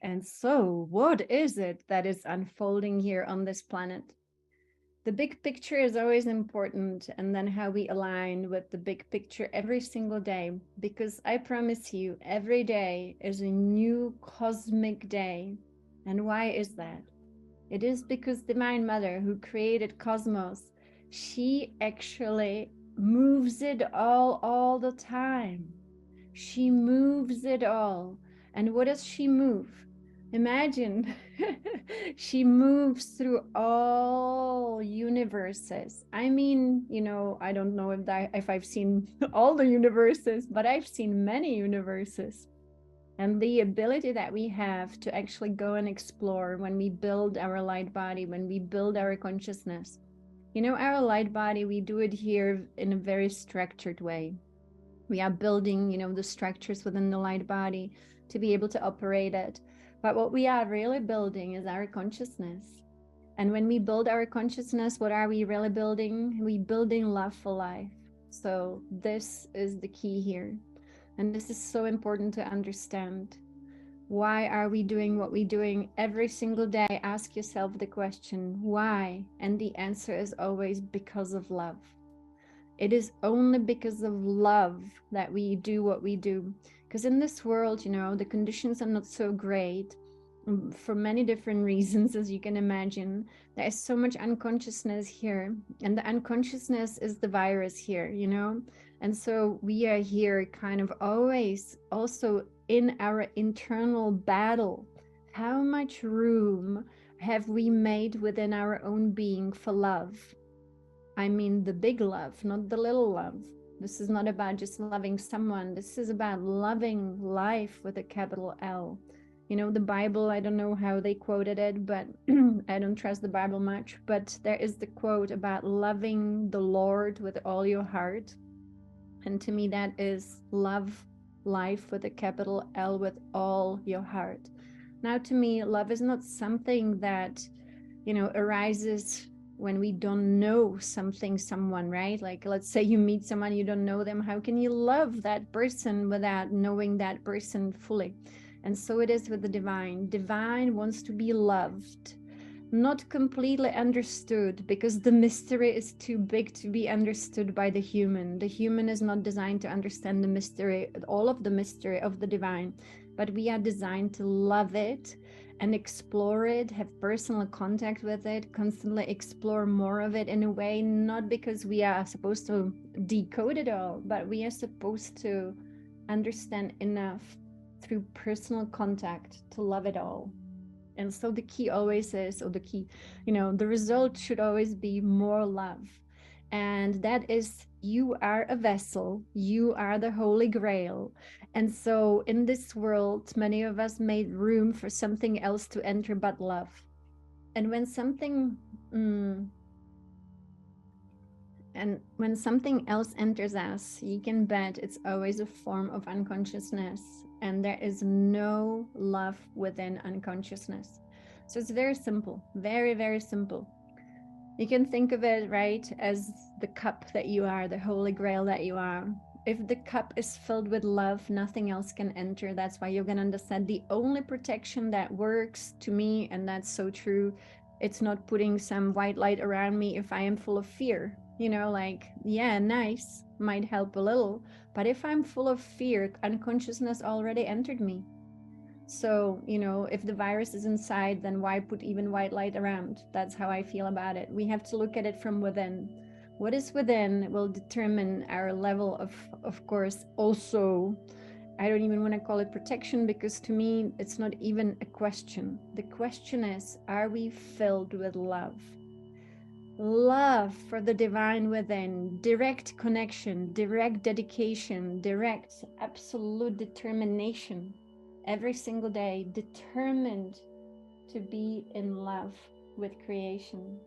And so, what is it that is unfolding here on this planet? The big picture is always important, and then how we align with the big picture every single day. Because I promise you, every day is a new cosmic day. And why is that? It is because Divine Mother, who created cosmos, she actually moves it all the time. She moves it all. And what does she move? Imagine she moves through all universes. I mean, I don't know if I've seen all the universes, but I've seen many universes. And the ability that we have to actually go and explore when we build our light body, when we build our consciousness. Our light body, we do it here in a very structured way. We are building, the structures within the light body to be able to operate it. But what we are really building is our consciousness. And when we build our consciousness, what are we really building? We building love for life. So this is the key here. And this is so important to understand. Why are we doing what we're doing every single day? Ask yourself the question, why? And the answer is always because of love. It is only because of love that we do what we do. Because in this world, the conditions are not so great for many different reasons, as you can imagine. There is so much unconsciousness here, and the unconsciousness is the virus here, And so we are here kind of always also in our internal battle. How much room have we made within our own being for love? I mean, the big love, not the little love. This is not about just loving someone. This is about loving life with a capital L. The Bible, I don't know how they quoted it, but I don't trust the Bible much. But there is the quote about loving the Lord with all your heart. And to me, that is love life with a capital L with all your heart. Now, to me, love is not something that, arises when we don't know someone, right? Like, let's say you meet someone, you don't know them. How can you love that person without knowing that person fully? And so it is with the divine. Divine wants to be loved, not completely understood, because the mystery is too big to be understood by the human. The human is not designed to understand the mystery, all of the mystery of the divine, but we are designed to love it and explore it, have personal contact with it, constantly explore more of it in a way, not because we are supposed to decode it all, but we are supposed to understand enough through personal contact to love it all. And so the key always is, or the key, the result should always be more love. And that is, you are a vessel, you are the Holy Grail. And so in this world, many of us made room for something else to enter but love. And when something, and when something else enters us, you can bet it's always a form of unconsciousness. And there is no love within unconsciousness. So it's very simple, very, very simple. You can think of it, right, as the cup that you are, the Holy Grail that you are. If the cup is filled with love, nothing else can enter. That's why Yogananda said the only protection that works to me, and that's so true, it's not putting some white light around me if I am full of fear. Like, yeah, nice, might help a little. But if I'm full of fear, unconsciousness already entered me. So, if the virus is inside, then why put even white light around? That's how I feel about it. We have to look at it from within. What is within will determine our level of course, also, I don't even want to call it protection, because to me, it's not even a question. The question is, are we filled with love? Love for the divine within, direct connection, direct dedication, direct absolute determination. Every single day, determined to be in love with creation.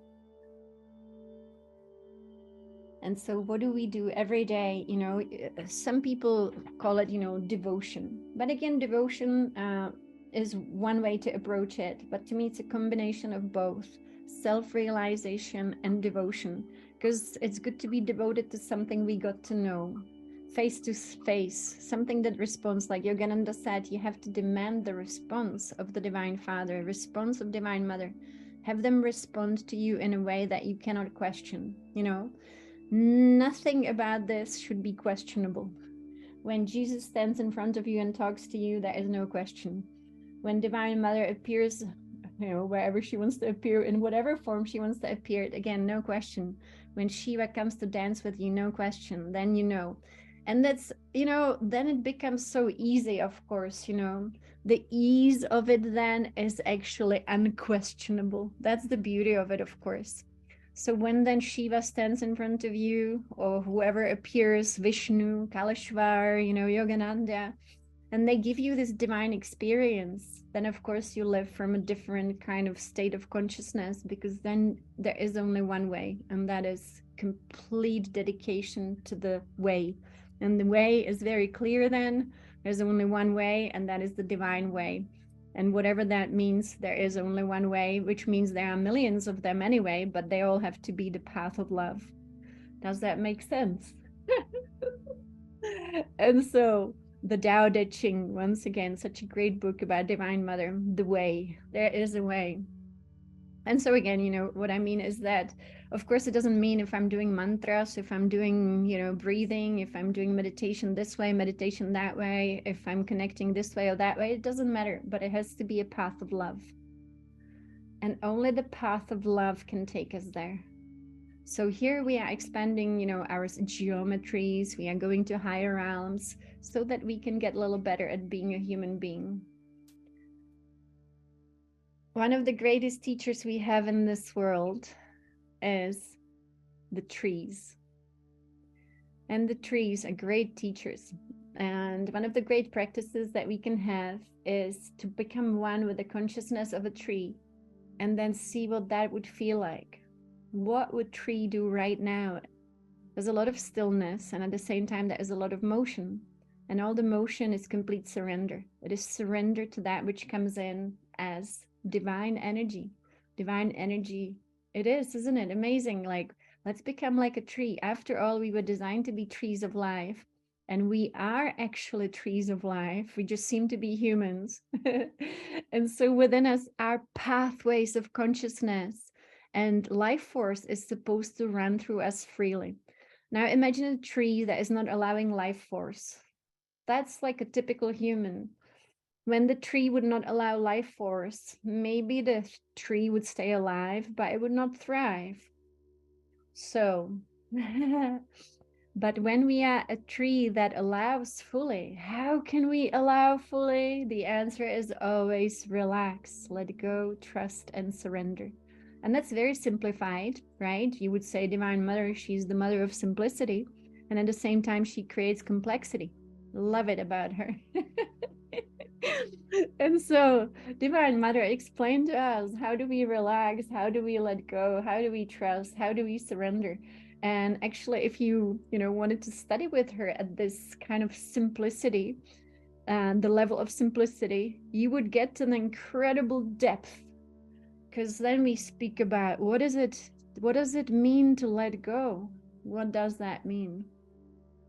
And so what do we do every day? Some people call it, devotion. But again, devotion is one way to approach it. But to me, it's a combination of both self-realization and devotion, because it's good to be devoted to something we got to know. face to face, something that responds, like Yogananda said, you have to demand the response of the Divine Father, response of Divine Mother. Have them respond to you in a way that you cannot question, you know? Nothing about this should be questionable. When Jesus stands in front of you and talks to you, there is no question. When Divine Mother appears, you know, wherever she wants to appear, in whatever form she wants to appear, again, no question. When Shiva comes to dance with you, no question, then you know. And that's, you know, then it becomes so easy, of course, you know. The ease of it then is actually unquestionable. That's the beauty of it, of course. So when then Shiva stands in front of you, or whoever appears, Vishnu, Kaleshwar, you know, Yogananda, and they give you this divine experience, then of course you live from a different kind of state of consciousness, because then there is only one way, and that is complete dedication to the way. And the way is very clear then. There's only one way, and that is the divine way. And whatever that means, there is only one way, which means there are millions of them anyway, but they all have to be the path of love. Does that make sense? And so the Tao Te Ching, once again, such a great book about Divine Mother, the way. There is a way. And so again, you know, what I mean is that, of course, it doesn't mean if I'm doing mantras, if I'm doing, you know, breathing, if I'm doing meditation this way, meditation that way, if I'm connecting this way or that way, it doesn't matter, but it has to be a path of love. And only the path of love can take us there. So here we are expanding, you know, our geometries, we are going to higher realms so that we can get a little better at being a human being. One of the greatest teachers we have in this world is the trees. And the trees are great teachers. And one of the great practices that we can have is to become one with the consciousness of a tree, and then see what that would feel like. What would tree do right now? There's a lot of stillness, and at the same time there is a lot of motion, and all the motion is complete surrender. It is surrender to that which comes in as divine energy. Divine energy, it is, isn't it amazing? Like, let's become like a tree. After all, we were designed to be trees of life, and we are actually trees of life. We just seem to be humans. And so within us are pathways of consciousness, and life force is supposed to run through us freely. Now imagine a tree that is not allowing life force. That's like a typical human. When the tree would not allow life force, maybe the tree would stay alive, but it would not thrive. So, but when we are a tree that allows fully, how can we allow fully? The answer is always relax, let go, trust, and surrender. And that's very simplified, right? You would say Divine Mother, she's the mother of simplicity. And at the same time, she creates complexity. Love it about her. And so, Divine Mother, explain to us, how do we relax? How do we let go? How do we trust? How do we surrender? And actually, if you wanted to study with her at this kind of simplicity, the level of simplicity, you would get an incredible depth. Because then we speak about what does it mean to let go? What does that mean?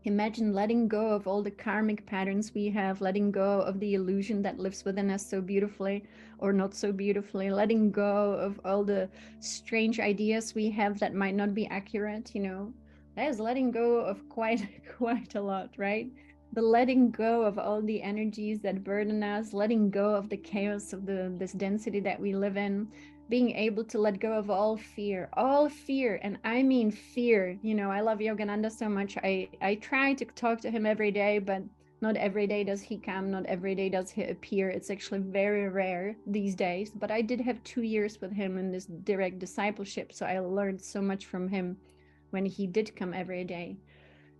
Imagine letting go of all the karmic patterns we have, letting go of the illusion that lives within us so beautifully or not so beautifully, letting go of all the strange ideas we have that might not be accurate, that is letting go of quite a lot, right? The letting go of all the energies that burden us, letting go of the chaos of this density that we live in, being able to let go of all fear, and I mean fear. I love Yogananda so much. I try to talk to him every day, but not every day does he come, not every day does he appear. It's actually very rare these days, but I did have 2 years with him in this direct discipleship, so I learned so much from him when he did come every day.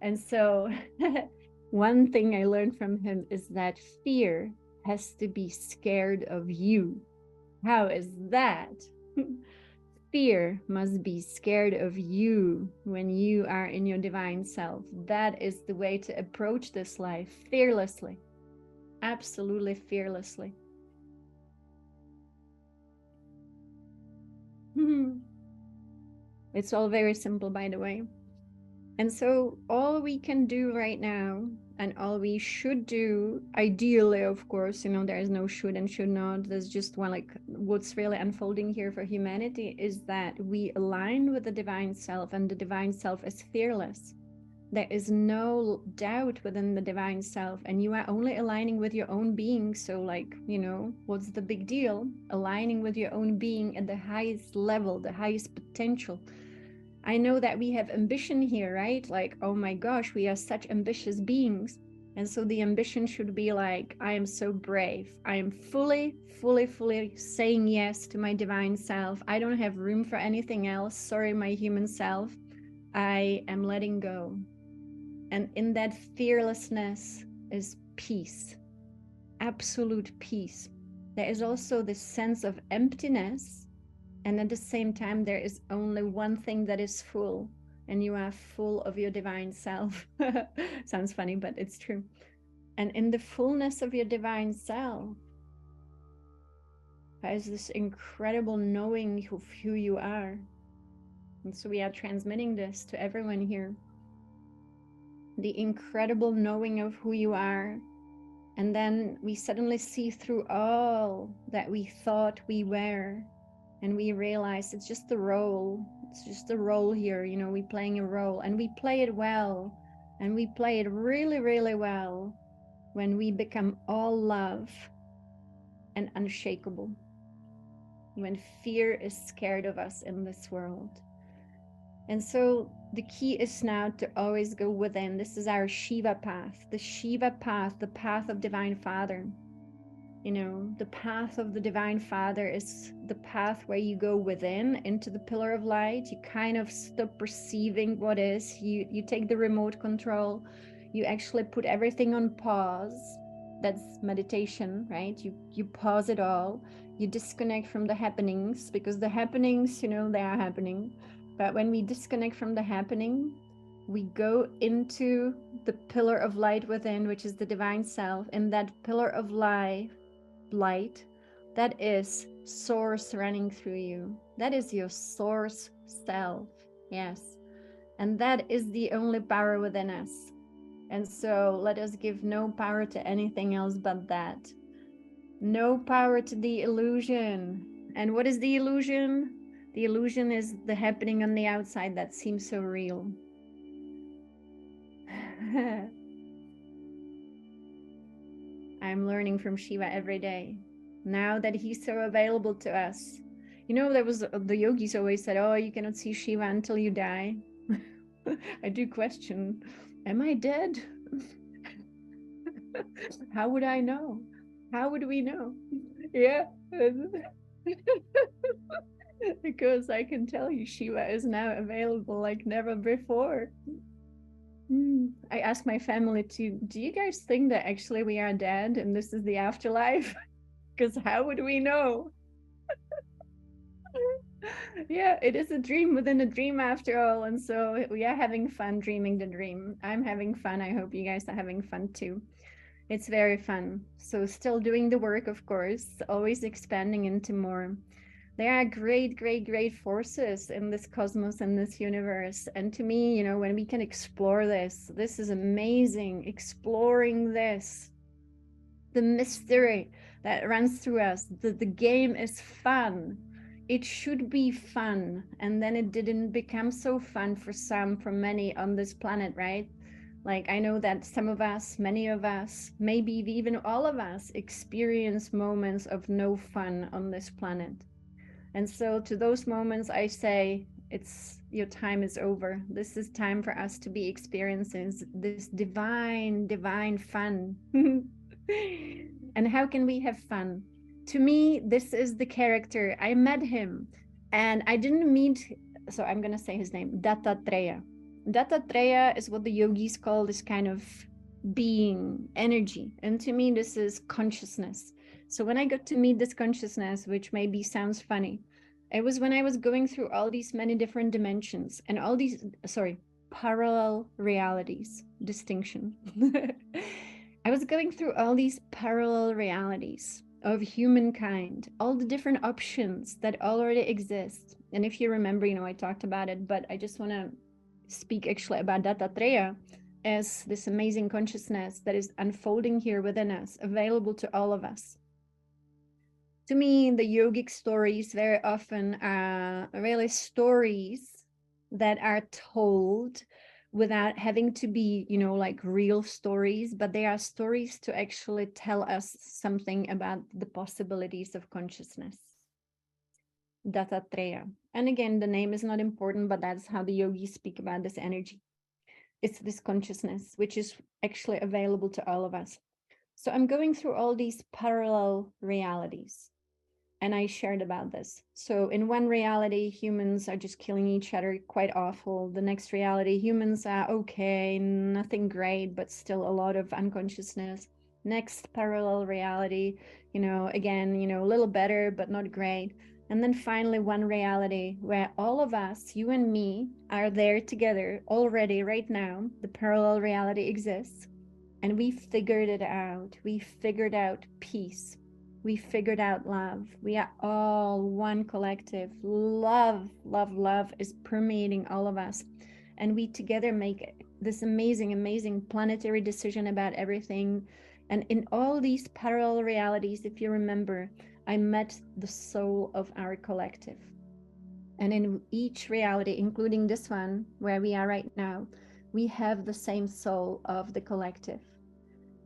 And so one thing I learned from him is that fear has to be scared of you. How is that? Fear must be scared of you when you are in your divine self. That is the way to approach this life fearlessly, absolutely fearlessly. It's all very simple, by the way. And so all we can do right now, and all we should do, ideally, of course, there is no should and should not. There's just one, like what's really unfolding here for humanity is that we align with the divine self, and the divine self is fearless. There is no doubt within the divine self, and you are only aligning with your own being. So, like, what's the big deal? Aligning with your own being at the highest level, the highest potential. I know that we have ambition here, right? Like, oh my gosh, we are such ambitious beings. And so the ambition should be like, I am so brave. I am fully, fully, fully saying yes to my divine self. I don't have room for anything else. Sorry, my human self. I am letting go. And in that fearlessness is peace, absolute peace. There is also this sense of emptiness. And at the same time, there is only one thing that is full, and you are full of your divine self. Sounds funny, but it's true. And in the fullness of your divine self, there is this incredible knowing of who you are. And so we are transmitting this to everyone here. The incredible knowing of who you are. And then we suddenly see through all that we thought we were. And we realize it's just the role. It's just a role here. We're playing a role, and we play it well. And we play it really, really well when we become all love and unshakable. When fear is scared of us in this world. And so the key is now to always go within. This is our Shiva path, the Shiva path, the path of Divine Father. The path of the Divine Father is the path where you go within into the pillar of light. You kind of stop perceiving what is. You take the remote control. You actually put everything on pause. That's meditation, right? You pause it all. You disconnect from the happenings, because the happenings, they are happening. But when we disconnect from the happening, we go into the pillar of light within, which is the divine self. And that pillar of light, that is source running through you. That is your source self. Yes. And that is the only power within us. And so let us give no power to anything else but that. No power to the illusion. And what is the illusion? The illusion is the happening on the outside that seems so real. I'm learning from Shiva every day. Now that he's so available to us. There was the yogis always said, oh, you cannot see Shiva until you die. I do question, am I dead? How would I know? How would we know? Yeah. Because I can tell you Shiva is now available like never before. I asked my family do you guys think that actually we are dead and this is the afterlife? Because how would we know? Yeah, it is a dream within a dream after all. And so we are having fun dreaming the dream. I'm having fun. I hope you guys are having fun too. It's very fun. So still doing the work, of course, always expanding into more. There are great, great, great forces in this cosmos and this universe. And to me, when we can explore this is amazing. Exploring this, the mystery that runs through us, the game is fun. It should be fun. And then it didn't become so fun for many on this planet, right? Like, I know that some of us, many of us, maybe even all of us experience moments of no fun on this planet. And so to those moments, I say, your time is over. This is time for us to be experiencing this divine, divine fun. And how can we have fun? To me, this is the character. I met him and I didn't meet, so I'm going to say his name, Dattatreya. Dattatreya is what the yogis call this kind of being, energy. And to me, this is consciousness. So when I got to meet this consciousness, which maybe sounds funny, it was when I was going through all these many different dimensions and all these, parallel realities, distinction. I was going through all these parallel realities of humankind, all the different options that already exist. And if you remember, I talked about it, but I just want to speak actually about Dattatreya as this amazing consciousness that is unfolding here within us, available to all of us. To me, the yogic stories very often are really stories that are told without having to be, like real stories, but they are stories to actually tell us something about the possibilities of consciousness. Dattatreya. And again, the name is not important, but that's how the yogis speak about this energy. It's this consciousness, which is actually available to all of us. So I'm going through all these parallel realities. And I shared about this. So in one reality, humans are just killing each other, quite awful. The next reality, humans are okay, nothing great, but still a lot of unconsciousness. Next parallel reality, again, a little better, but not great. And then finally, one reality where all of us, you and me, are there together already right now. The parallel reality exists. And we figured it out. We figured out peace. We figured out love. We are all one collective. Love, love, love is permeating all of us. And we together make this amazing, amazing planetary decision about everything. And in all these parallel realities, if you remember, I met the soul of our collective. And in each reality, including this one, where we are right now, we have the same soul of the collective.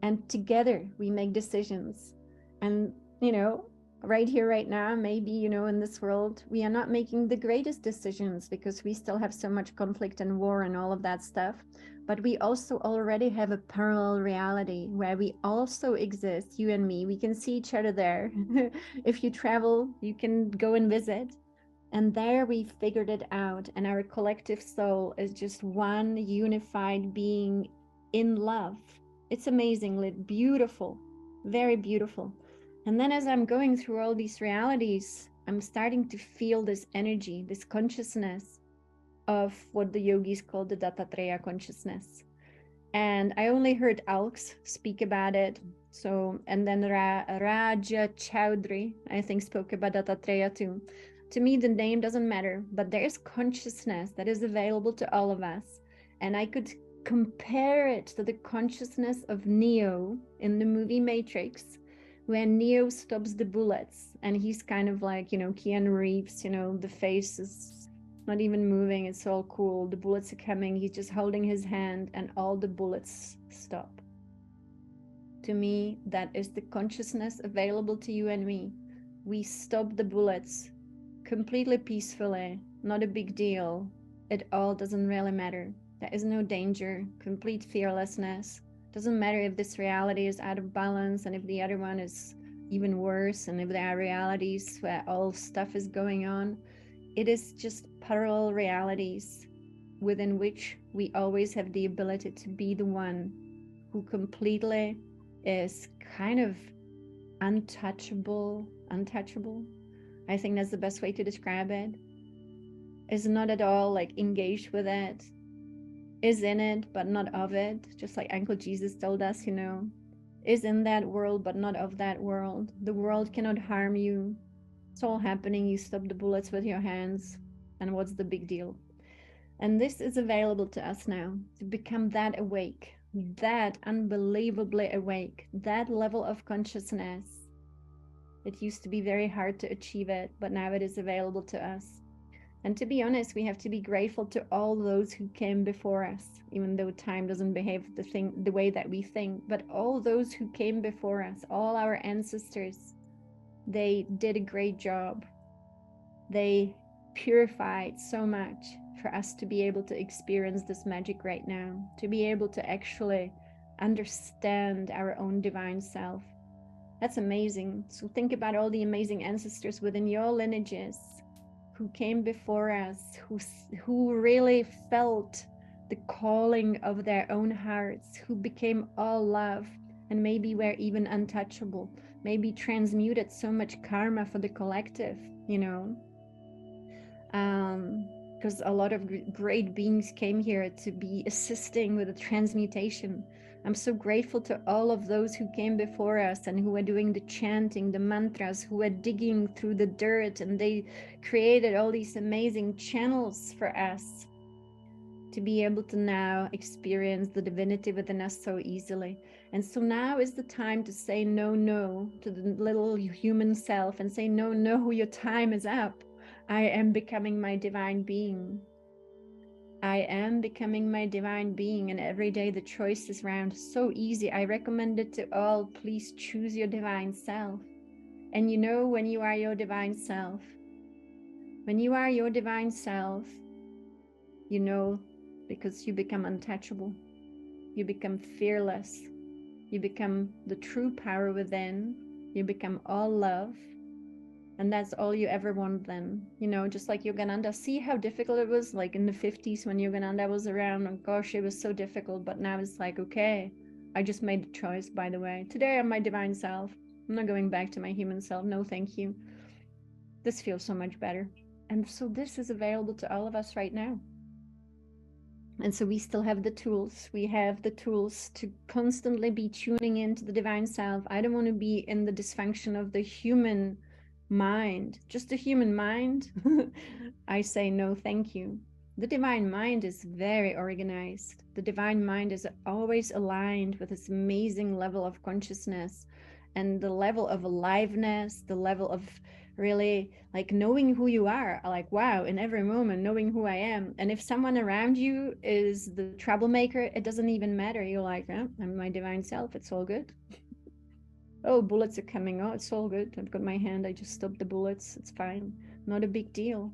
And together we make decisions. And right here, right now, maybe, in this world, we are not making the greatest decisions because we still have so much conflict and war and all of that stuff. But we also already have a parallel reality where we also exist, you and me. We can see each other there. If you travel, you can go and visit. And there we figured it out. And our collective soul is just one unified being in love. It's amazingly beautiful, very beautiful. And then as I'm going through all these realities, I'm starting to feel this energy, this consciousness of what the yogis call the Dattatreya consciousness. And I only heard Alks speak about it. So, and then Raja Chowdhury, I think, spoke about Dattatreya too. To me, the name doesn't matter, but there is consciousness that is available to all of us. And I could compare it to the consciousness of Neo in the movie Matrix, when Neo stops the bullets and he's kind of like, Keanu Reeves, the face is not even moving. It's all cool. The bullets are coming. He's just holding his hand and all the bullets stop. To me, that is the consciousness available to you and me. We stop the bullets completely peacefully. Not a big deal. It all doesn't really matter. There is no danger, complete fearlessness. Doesn't matter if this reality is out of balance and if the other one is even worse, and if there are realities where all stuff is going on. It is just parallel realities within which we always have the ability to be the one who completely is kind of untouchable. I think that's the best way to describe it. Is not at all like engaged with it, is in it but not of it, just like Uncle Jesus told us, is in that world but not of that world. The world cannot harm you. It's all happening. You stop the bullets with your hands, and what's the big deal? And this is available to us now, to become that awake, that unbelievably awake, that level of consciousness. It used to be very hard to achieve it, but now it is available to us. And to be honest, we have to be grateful to all those who came before us, even though time doesn't behave the way that we think. But all those who came before us, all our ancestors, they did a great job. They purified so much for us to be able to experience this magic right now, to be able to actually understand our own divine self. That's amazing. So think about all the amazing ancestors within your lineages who came before us, who really felt the calling of their own hearts, who became all love and maybe were even untouchable, maybe transmuted so much karma for the collective, because a lot of great beings came here to be assisting with the transmutation. I'm so grateful to all of those who came before us and who were doing the chanting, the mantras, who were digging through the dirt, and they created all these amazing channels for us to be able to now experience the divinity within us so easily. And so now is the time to say no to the little human self and say, no, your time is up. I am becoming my divine being. I am becoming my divine being, and every day the choice is round. So easy. I recommend it to all. Please choose your divine self. And you know when you are your divine self, when you are your divine self, you know, because you become untouchable, you become fearless, you become the true power within, you become all love. And that's all you ever want then, you know, just like Yogananda. See how difficult it was, like in the 50s when Yogananda was around, and gosh, it was so difficult. But now it's like, okay, I just made the choice, by the way. Today I'm my divine self. I'm not going back to my human self. No, thank you. This feels so much better. And so this is available to all of us right now. And so we still have the tools. We have the tools to constantly be tuning into the divine self. I don't want to be in the dysfunction of the human mind, just the human mind. I say no, thank you. The divine mind is very organized. The divine mind is always aligned with this amazing level of consciousness and the level of aliveness, the level of really like knowing who you are, like, wow, in every moment, knowing who I am. And if someone around you is the troublemaker, it doesn't even matter. You're like, oh, I'm my divine self. It's all good. Oh, bullets are coming. Oh, it's all good. I've got my hand. I just stopped the bullets. It's fine. Not a big deal.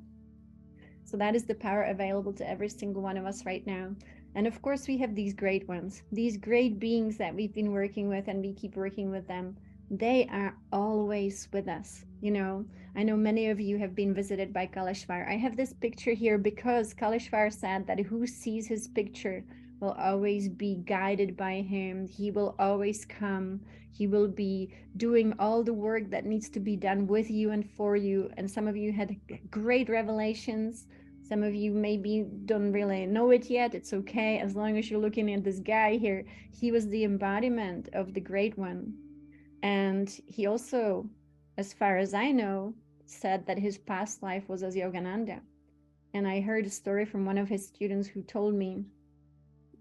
So that is the power available to every single one of us right now. And of course, we have these great ones, these great beings that we've been working with, and we keep working with them. They are always with us. You know, I know many of you have been visited by Kaleshwar. I have this picture here because Kaleshwar said that who sees his picture will always be guided by him. He will always come. He will be doing all the work that needs to be done with you and for you. And some of you had great revelations. Some of you maybe don't really know it yet. It's okay. As long as you're looking at this guy here, he was the embodiment of the Great One. And he also, as far as I know, said that his past life was as Yogananda. And I heard a story from one of his students who told me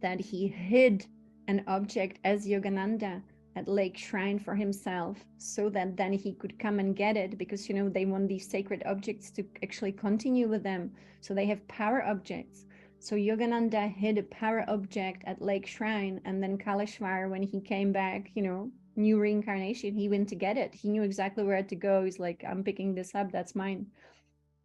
that he hid an object as Yogananda at Lake Shrine for himself so that then he could come and get it, because, you know, they want these sacred objects to actually continue with them. So they have power objects. So Yogananda hid a power object at Lake Shrine, and then Kaleshwar, when he came back, you know, new reincarnation, he went to get it. He knew exactly where to go. He's like, I'm picking this up, that's mine.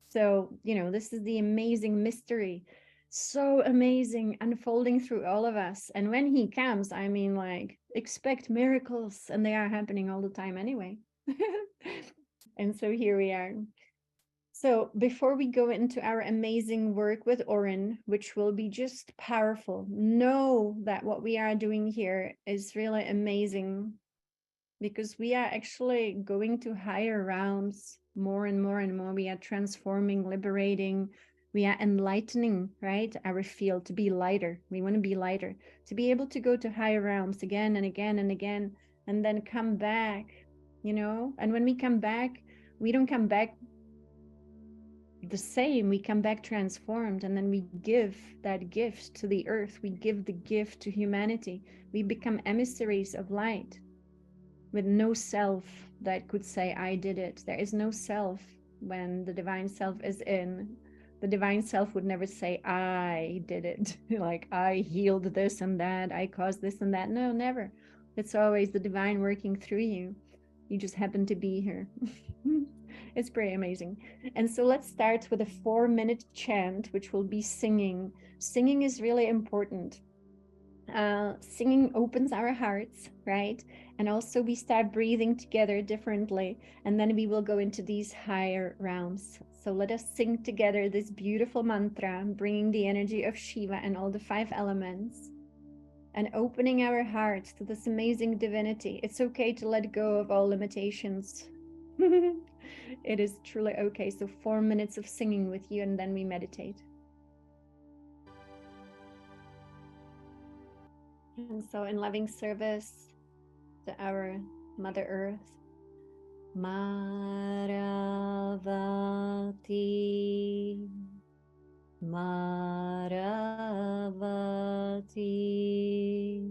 So, you know, this is the amazing mystery, so amazing, unfolding through all of us. And when he comes, I mean, like, expect miracles, and they are happening all the time anyway. And so here we are. So before we go into our amazing work with Oren, which will be just powerful, know that what we are doing here is really amazing, because we are actually going to higher realms more and more and more. We are transforming, liberating, we are enlightening, right? Our field to be lighter. We want to be lighter, to be able to go to higher realms again and again and again, and then come back, you know? And when we come back, we don't come back the same, we come back transformed, and then we give that gift to the earth. We give the gift to humanity. We become emissaries of light, with no self that could say, I did it. There is no self when the divine self is in. The divine self would never say, I did it. Like, I healed this and that, I caused this and that. No, never. It's always the divine working through you. You just happen to be here. It's pretty amazing. And so let's start with a 4-minute chant, which will be singing. Singing is really important. Singing opens our hearts, right? And also we start breathing together differently, and then we will go into these higher realms. So let us sing together this beautiful mantra, bringing the energy of Shiva and all the 5 elements, and opening our hearts to this amazing divinity. It's okay to let go of all limitations. It is truly okay. So 4 minutes of singing with you, and then we meditate. And so in loving service to our Mother Earth, Maravati, Maravati, Maravati.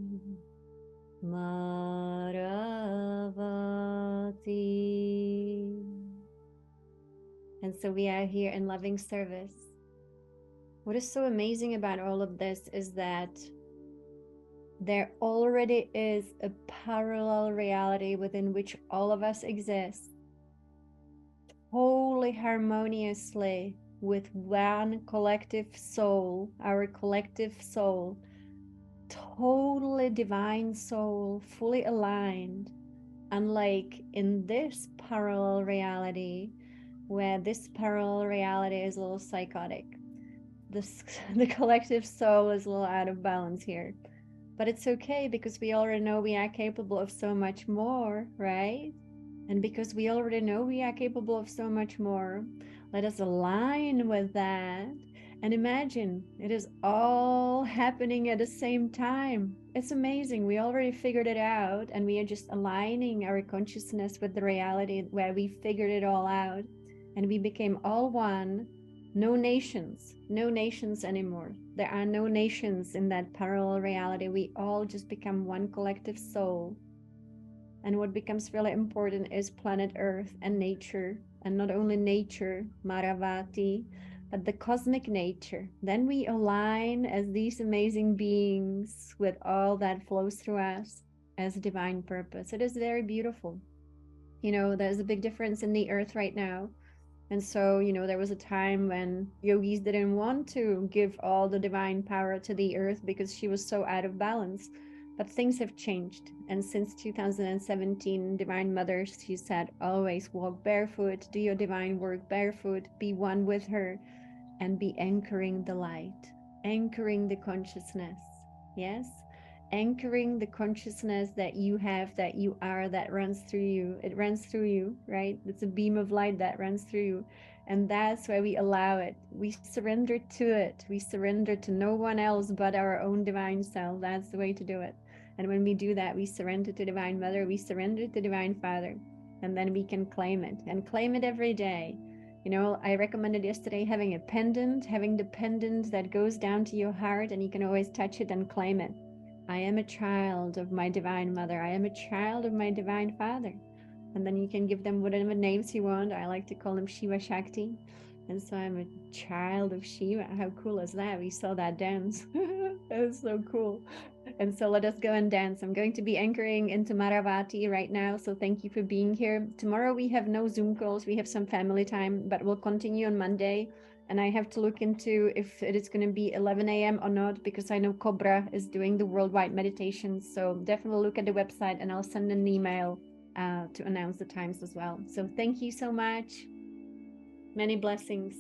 And so we are here in loving service. What is so amazing about all of this is that there already is a parallel reality within which all of us exist, wholly harmoniously with one collective soul, our collective soul, totally divine soul, fully aligned. Unlike in this parallel reality, where this parallel reality is a little psychotic. The collective soul is a little out of balance here. But it's okay because we already know we are capable of so much more, right? And because we already know we are capable of so much more, let us align with that and imagine it is all happening at the same time. It's amazing. We already figured it out and we are just aligning our consciousness with the reality where we figured it all out and we became all one. No nations anymore. There are no nations in that parallel reality. We all just become one collective soul. And what becomes really important is planet Earth and nature, and not only nature, Maravati, but the cosmic nature. Then we align as these amazing beings with all that flows through us as divine purpose. It is very beautiful. You know, there's a big difference in the Earth right now. And so, you know, there was a time when yogis didn't want to give all the divine power to the earth because she was so out of balance. But things have changed. And since 2017, Divine Mother, she said, always walk barefoot, do your divine work barefoot, be one with her, and be anchoring the light, anchoring the consciousness. Yes? Anchoring the consciousness that you have, that you are, that runs through you. It runs through you, right? It's a beam of light that runs through you. And that's why we allow it. We surrender to it. We surrender to no one else but our own divine self. That's the way to do it. And when we do that, we surrender to Divine Mother, we surrender to Divine Father, and then we can claim it and claim it every day. You know, I recommended yesterday having a pendant, having the pendant that goes down to your heart and you can always touch it and claim it. I am a child of my Divine Mother. I am a child of my Divine Father. And then you can give them whatever names you want. I like to call them Shiva Shakti. And so I'm a child of Shiva. How cool is that? We saw that dance. That was so cool. And so let us go and dance. I'm going to be anchoring into Maravati right now. So thank you for being here. Tomorrow we have no Zoom calls. We have some family time, but we'll continue on Monday. And I have to look into if it is going to be 11 a.m. or not, because I know Cobra is doing the worldwide meditations. So definitely look at the website and I'll send an email to announce the times as well. So thank you so much. Many blessings.